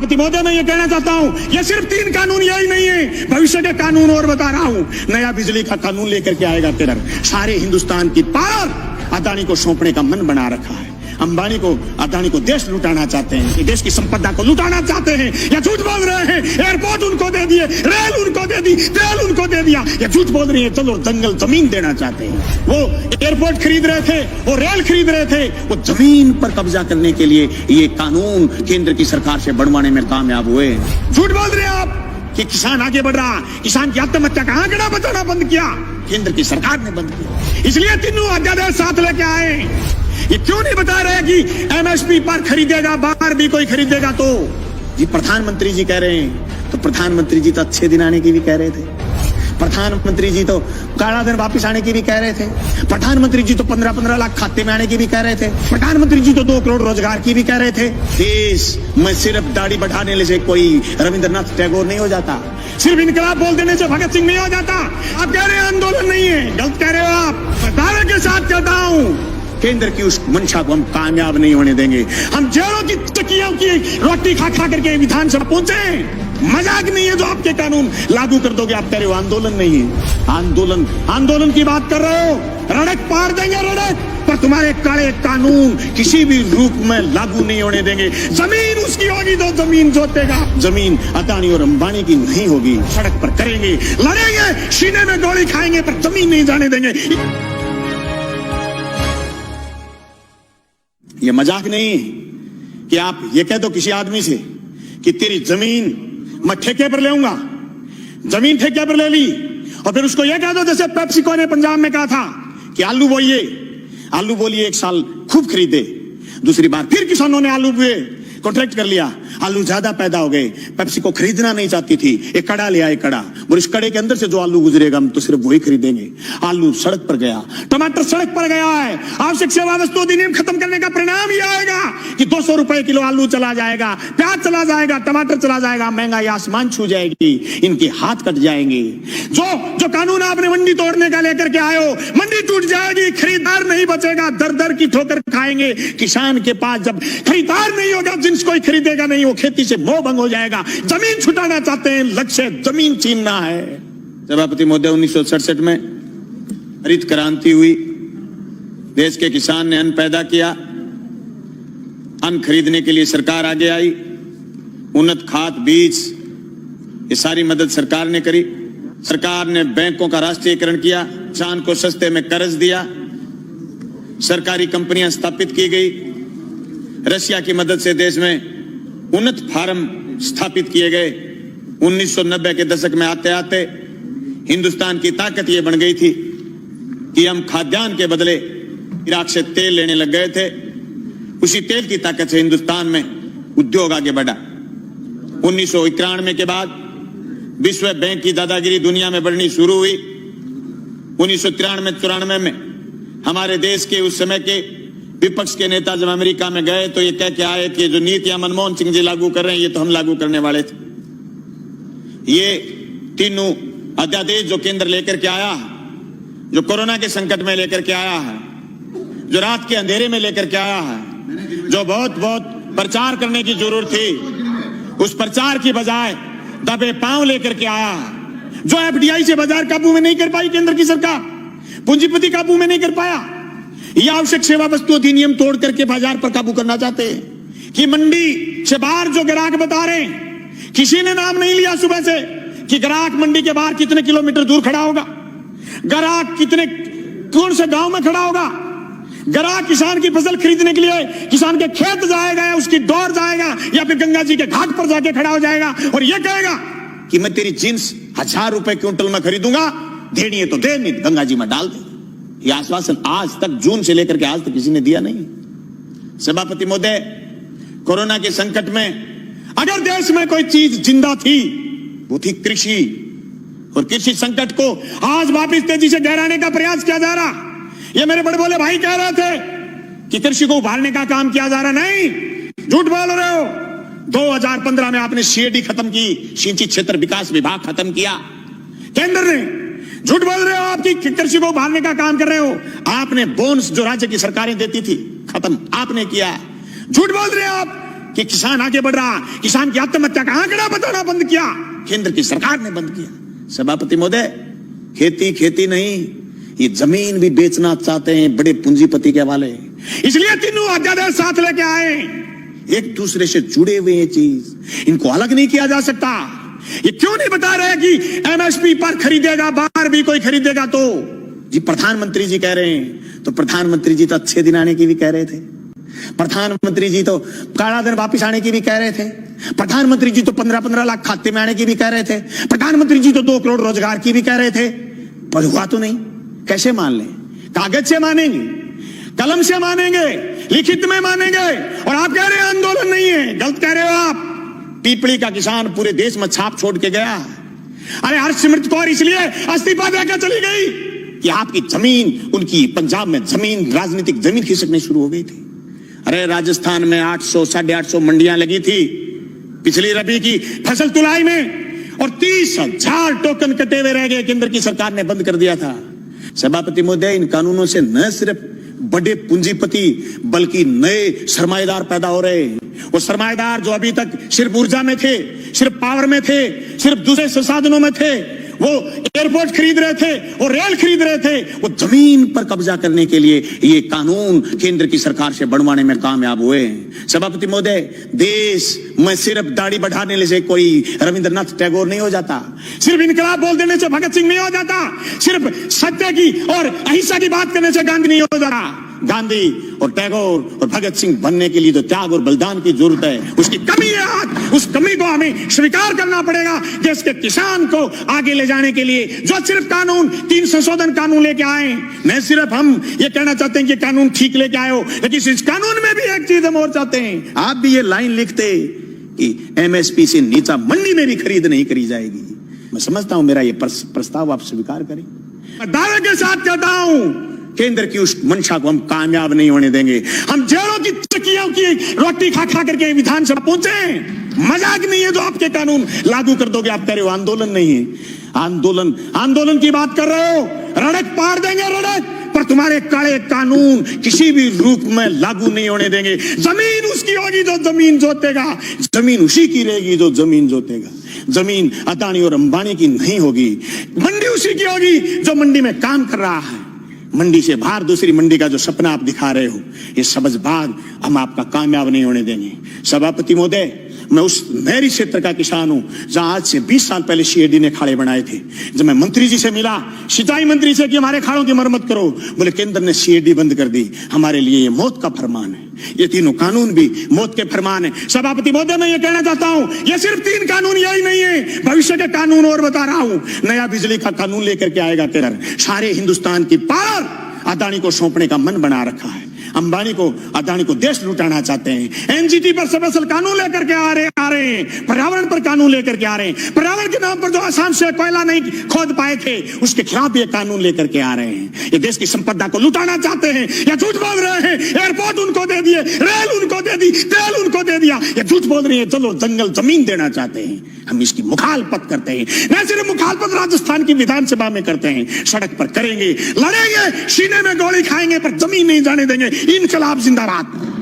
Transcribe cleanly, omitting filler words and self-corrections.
सभापति महोदय, मैं ये कहना चाहता हूं, ये सिर्फ 3 कानून यही नहीं है, भविष्य के कानून और बता रहा हूं। नया बिजली का कानून लेकर के आएगा टेरर। सारे हिंदुस्तान की पावर अदानी को सौंपने का मन बना रखा है। अंबानी को, अदानी को देश लुटाना चाहते हैं, ये देश की संपदा को लुटाना चाहते हैं, या झूठ बोल रहे हैं। एयरपोर्ट उनको दे दिए, रेल उनको दे दी, तेल उनको दे दिया, ये झूठ बोल रही है। चलो जंगल जमीन देना चाहते हैं। वो एयरपोर्ट खरीद रहे थे, वो रेल खरीद रहे थे, वो जमीन पर कब्जा करने के लिए ये कानून केंद्र की सरकार से बढ़वाने में कामयाब हुए। झूठ बोल रहे हैं आप कि किसान आगे बढ़ रहा, किसान की आत्महत्या का आंकड़ा बताना बंद किया, केंद्र की सरकार ने बंद किया। इसलिए तीनों अध्यादेश साथ लेके आए। ये क्यों नहीं बता रहे कि एमएसपी पर खरीदेगा, बाहर भी कोई खरीदेगा तो? जी प्रधानमंत्री जी कह रहे हैं, तो प्रधानमंत्री जी तो अच्छे दिन आने की भी कह रहे थे। प्रधानमंत्री जी तो काला धन वापिस आने की भी कह रहे थे। प्रधानमंत्री जी तो 15-15 लाख खाते में आने की भी कह रहे थे। प्रधानमंत्री जी तो 2 करोड़ रोजगार की भी कह रहे थे। देश में सिर्फ दाढ़ी बढ़ाने से कोई रविंद्रनाथ टैगोर नहीं हो जाता, सिर्फ इनकलाब बोल देने से भगत सिंह नहीं हो जाता। आप कह रहे हैं आंदोलन नहीं है, गलत कह रहे हो आप। दावे के साथ कहता हूं, केंद्र की उस मंशा को हम कामयाब नहीं होने देंगे। हम जेलों की तकियों की रोटी खा खा करके विधानसभा पहुंचे। मजाक नहीं है जो आपके कानून लागू कर दोगे। आप कह रहे हो आंदोलन नहीं है। आंदोलन की बात कर रहे हो, रड़क पार देंगे रड़क, पर तुम्हारे काले कानून किसी भी रूप में लागू नहीं होने देंगे। जमीन उसकी होगी तो जमीन जोतेगा, जमीन अदानी और अंबानी की नहीं होगी। सड़क पर करेंगे, लड़ेंगे, सीने में गोली खाएंगे, पर जमीन नहीं जाने देंगे। ये मजाक नहीं कि आप ये कह दो किसी आदमी से कि तेरी जमीन मैं ठेके पर लेऊंगा, जमीन ठेके पर ले ली, और फिर उसको ये कह दो जैसे पेप्सिको ने पंजाब में कहा था कि आलू बोलिए 1 साल खूब खरीदे, दूसरी बार फिर किसानों ने आलू बोए, कॉन्ट्रैक्ट कर लिया, आलू ज्यादा पैदा हो गए, पेप्सिको खरीदना नहीं चाहती थी, एक कड़ा ले आए, कड़ा, और इस कड़े के अंदर से जो आलू गुजरेगा हम तो सिर्फ वही खरीदेंगे। आलू सड़क पर गया, टमाटर सड़क पर गया है। आवश्यक सेवा वस्तु अधिनियम खत्म करने का परिणाम ये आएगा कि 200 रुपए किलो आलू चला जाएगा, प्याज चला जाएगा, टमाटर चला जाएगा, महंगाई आसमान छू जाएगी, इनके हाथ कट जाएंगे। जो कानून आपने मंडी तोड़ने का लेकर के आए हो, मंडी टूट जाएगी, खरीदार नहीं बचेगा, दर दर की ठोकर खाएंगे। किसान के पास जब खरीदार नहीं होगा, जिन्स कोई खरीदेगा नहीं, वो खेती से मोह भंग हो जाएगा। जमीन छुटाना चाहते हैं, लक्ष्य जमीन छीनना है। सभापति महोदय, 1967 में हरित क्रांति हुई, देश के किसान ने अन्न पैदा किया, अन्न खरीदने के लिए सरकार आगे आई, उन्नत खाद, बीज, ये सारी मदद सरकार ने करी। सरकार ने बैंकों का राष्ट्रीयकरण किया, किसान को सस्ते में कर्ज दिया, सरकारी कंपनियां स्थापित की गई, रशिया की मदद से देश में उन्नत फार्म स्थापित किए गए। 1990 के दशक में आते आते हिंदुस्तान की ताकत ये बन गई थी कि हम खाद्यान्न के बदले इराक से तेल लेने लग गए थे। उसी तेल की ताकत से हिंदुस्तान में उद्योग आगे बढ़ा। 1991 के बाद विश्व बैंक की दादागिरी दुनिया में बढ़नी शुरू हुई। 1993-94 में हमारे देश के उस समय के विपक्ष के नेता जब अमेरिका में गए तो ये कह के आए कि जो नीतियां मनमोहन सिंह जी लागू कर रहे हैं ये तो हम लागू करने वाले थे। ये तीनों अध्यादेश जो केंद्र लेकर के आया है, जो कोरोना के संकट में लेकर के आया है, जो रात के अंधेरे में लेकर के आया है, जो बहुत प्रचार करने की जरूरत थी, उस प्रचार की बजाय दबे पांव लेकर के आया है। जो एफडीआई से बाजार काबू में नहीं कर पाई केंद्र की सरकार, पूंजीपति काबू में नहीं कर पाया, ये आवश्यक सेवा वस्तु अधिनियम तोड़ करके बाजार पर काबू करना चाहते हैं। कि मंडी से बाहर जो ग्राहक बता रहे हैं, किसी ने नाम नहीं लिया सुबह से कि ग्राहक मंडी के बाहर कितने किलोमीटर दूर खड़ा होगा, ग्राहक कौन से गांव में खड़ा होगा, ग्राहक किसान की फसल खरीदने के लिए किसान के खेत जाएगा या उसकी डोर जाएगा या फिर गंगा जी के घाट पर जाके खड़ा हो जाएगा और यह कहेगा कि मैं तेरी जींस 1000 रुपए क्विंटल में खरीदूंगा, देनी है तो दे, नहीं गंगा जी में डाल दे। यह आश्वासन आज तक, जून से लेकर के आज तक किसी ने दिया नहीं। सभापति महोदय, कोरोना के संकट में अगर देश में कोई चीज जिंदा थी वो थी कृषि, और कृषि संकट को आज वापिस तेजी से गहराने का प्रयास किया जा रहा। ये मेरे बड़े बोले भाई कह रहे थे कि कृषि को उभारने का काम किया जा रहा, नहीं, झूठ बोल रहे हो। 2015 में आपने सीएडी खत्म की, सिंचाई क्षेत्र विकास विभाग खत्म किया केंद्र ने। झूठ बोल रहे हो, आपकी कृषि को उभारने का काम कर रहे हो। आपने बोनस जो राज्य की सरकारें देती थी खत्म आपने किया। झूठ बोल रहे हो आप, कि किसान आगे बढ़ रहा, किसान की आत्महत्या का आंकड़ा बताना बंद किया, केंद्र की सरकार ने बंद किया। सभापति महोदय, खेती खेती नहीं, ये जमीन भी बेचना चाहते हैं बड़े पूंजीपति के हवाले, इसलिए तीनों अध्यादेश साथ लेके आए। एक दूसरे से जुड़े हुए ये चीज, इनको अलग नहीं किया जा सकता। ये क्यों नहीं बता रहे कि एमएसपी पर खरीदेगा, बाहर भी कोई खरीदेगा तो? जी प्रधानमंत्री जी कह रहे हैं, तो प्रधानमंत्री जी तो अच्छे दिन आने की भी कह रहे थे, प्रधानमंत्री जी तो काला दिन वापिस आने की भी कह रहे थे, प्रधानमंत्री जी तो 15-15 लाख खाते में आने की भी कह रहे थे, प्रधानमंत्री जी तो 2 करोड़ रोजगार की भी कह रहे थे, पर हुआ तो नहीं। कैसे मान लें? कागज से मानेंगे, कलम से मानेंगे, लिखित में मानेंगे, और आप कह रहे हैं आंदोलन नहीं है। गलत कह रहे हो आप। पीपली का किसान पूरे देश में छाप छोड़ के गया। अरे हरसिमरत कौर इसलिए इस्तीफा देकर चली गई कि आपकी जमीन, उनकी पंजाब में जमीन, राजनीतिक जमीन खिसकनी शुरू हो गई थी। अरे राजस्थान में 800 850 मंडियां लगी थी पिछली रबी की फसल तुलाई में, और 30,000 टोकन कटे हुए रह गए, केंद्र की सरकार ने बंद कर दिया था। सभापति महोदय, इन कानूनों से न सिर्फ बड़े पूंजीपति बल्कि नए सरमाएदार पैदा हो रहे हैं। वो सरमाएदार जो अभी तक सिर्फ ऊर्जा में थे, सिर्फ पावर में थे, सिर्फ दूसरे संसाधनों में थे, वो एयरपोर्ट खरीद रहे थे, वो रेल खरीद रहे थे, वो जमीन पर कब्जा करने के लिए ये कानून केंद्र की सरकार से बनवाने में कामयाब हुए हैं। सभापति महोदय, देश में सिर्फ दाढ़ी बढ़ाने से कोई रविंद्रनाथ टैगोर नहीं हो जाता, सिर्फ इनकलाब बोल देने से भगत सिंह नहीं हो जाता, सिर्फ सत्य की और अहिंसा की बात करने से गांधी नहीं हो जाता। गांधी और टैगोर और भगत सिंह बनने के लिए तो त्याग और बलिदान की जरूरत है, उसकी कमी है आज। उस कमी को हमें स्वीकार करना पड़ेगा। देश के किसान को आगे ले जाने के लिए जो सिर्फ कानून, 3 संशोधन कानून लेके आए, न सिर्फ हम ये कहना चाहते हैं कि कानून ठीक लेके आए हो, लेकिन इस कानून में भी एक चीज हम और चाहते हैं। आप भी ये लाइन लिखते कि एमएसपी से नीचा मंडी में भी खरीद नहीं करी जाएगी। मैं समझता हूं मेरा ये प्रस्ताव आप स्वीकार करें। मैं दावे के साथ कहता हूं, केंद्र की उस मंशा को हम कामयाब नहीं होने देंगे। हम जेलों की चक्कियों की रोटी खा खा करके विधानसभा पहुंचे। मजाक नहीं है जो आपके कानून लागू कर दोगे। आप कह रहे हो आंदोलन नहीं है, आंदोलन की बात कर रहे हो, रड़क पार देंगे रड़क, पर तुम्हारे काले कानून किसी भी रूप में लागू नहीं होने देंगे। जमीन उसकी होगी जो जमीन जोतेगा, जमीन उसी की रहेगी जो जमीन जोतेगा। जमीन अदानी और अंबानी की नहीं होगी, मंडी उसी की होगी जो मंडी में काम कर रहा है। मंडी से बाहर दूसरी मंडी का जो सपना आप दिखा रहे हो, ये सबजबाग हम आपका कामयाब नहीं होने देंगे। सभापति महोदय, मैं उस नहरी क्षेत्र का किसान हूं जहां आज से 20 साल पहले सीएडी ने खाड़े बनाए थे। जब मैं मंत्री जी से मिला, सिंचाई मंत्री से कि हमारे खाड़ों की मरम्मत करो, बोले केंद्र ने सीएडी बंद कर दी, हमारे लिए ये मौत का फरमान है। ये तीनों कानून भी मौत के फरमान है। सभापति महोदय, मैं ये कहना चाहता हूं, ये सिर्फ 3 कानून यही नहीं है, भविष्य के कानून और बता रहा हूं। नया बिजली का कानून लेकर के आएगा केंद्र। सारे हिंदुस्तान की पावर अदानी को सौंपने का मन बना रखा है। अंबानी को, अदानी को देश लुटाना चाहते हैं। एनजीटी पर स्पेशल कानून लेकर के आ रहे हैं। पर्यावरण पर कानून लेकर के आ रहे हैं। पर्यावरण के नाम पर जो आसाम से कोयला नहीं खोद पाए थे, उसके खिलाफ ये कानून लेकर के आ रहे हैं। ये देश की संपदा को लुटाना चाहते हैं। ये झूठ बोल रहे हैं। एयरपोर्ट उनको दे दिए, रेल उनको दे दी, तेल उनको दे दिया। ये झूठ बोल रही है। चलो जंगल जमीन देना चाहते हैं। हम इसकी मुखालफत करते हैं। न सिर्फ मुखालफत राजस्थान की विधानसभा में करते हैं, सड़क पर करेंगे, लड़ेंगे, सीने में गोली खाएंगे, पर जमीन नहीं जाने देंगे। इनकलाब जिंदाबाद।